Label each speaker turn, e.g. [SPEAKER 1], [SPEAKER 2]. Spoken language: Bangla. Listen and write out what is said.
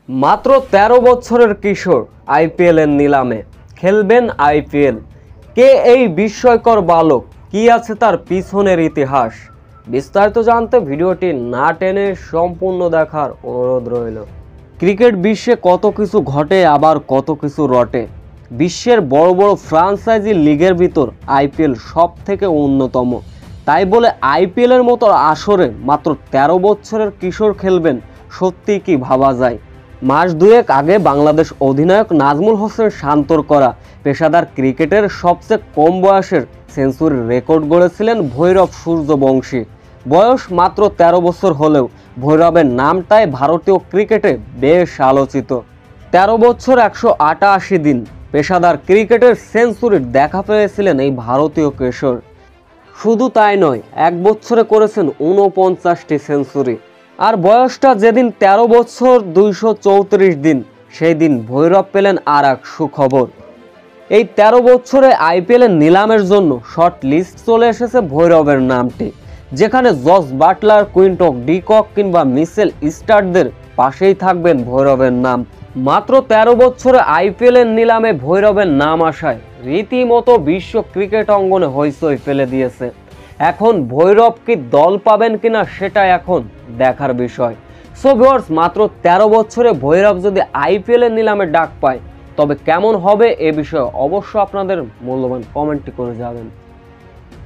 [SPEAKER 1] মাত্র ১৩ বছরের কিশোর আইপিএল এর নিলামে খেলবেন আইপিএল। কে এই বিস্ময়কর বালক, কি আছে তার পিছনের ইতিহাস? বিস্তারিত জানতে ভিডিওটি না টেনে সম্পূর্ণ দেখার অনুরোধ রইল। ক্রিকেট বিশ্বে কত কিছু ঘটে, আবার কত কিছু রটে। বিশ্বের বড় বড় ফ্রাঞ্চাইজি লিগের ভিতর আইপিএল সব থেকে অন্যতম। তাই বলে আইপিএল এর মতো আসরে মাত্র ১৩ বছরের কিশোর খেলবেন, সত্যি কি ভাবা যায়? মাস দুয়েক আগে বাংলাদেশ অধিনায়ক নাজমুল হোসেন শান্তর করা পেশাদার ক্রিকেটের সবচেয়ে কম বয়সের সেঞ্চুরির রেকর্ড গড়েছিলেন ভৈরব সূর্যবংশী। বয়স মাত্র ১৩ বছর হলেও ভৈরবের নামটাই ভারতীয় ক্রিকেটে বেশ আলোচিত। ১৩ বছর ১৮৮ দিন পেশাদার ক্রিকেটের সেঞ্চুরির দেখা পেয়েছিলেন এই ভারতীয় কিশোর। শুধু তাই নয়, এক বছরে করেছেন ৪৯টি সেঞ্চুরি। আর বয়সটা যেদিন ১৩ বছর ২৩৪ দিন, সেই দিন ভৈরব পেলেন আর এক সুখবর। এই ১৩ বছরে আইপিএল এর নিলামের জন্য শর্ট লিস্ট চলে এসেছে ভৈরবের নামটি, যেখানে জস বাটলার, কুইন্টন ডিকক কিংবা মিচেল স্টার্কদের পাশেই থাকবেন ভৈরবের নাম। মাত্র ১৩ বছরে আইপিএল এর নিলামে ভৈরবের নাম আসায় রীতিমতো বিশ্ব ক্রিকেট অঙ্গনে হইচই ফেলে দিয়েছে। এখন ভৈরব কি দল পাবেন কিনা সেটা এখন দেখার বিষয়। সো ভিউয়ার্স, মাত্র ১৩ বছরে ভৈরব যদি আইপিএল এর নিলামে ডাক পায়, তবে কেমন হবে এ বিষয়ে অবশ্য আপনাদের মূল্যবান কমেন্টটি করে যাবেন।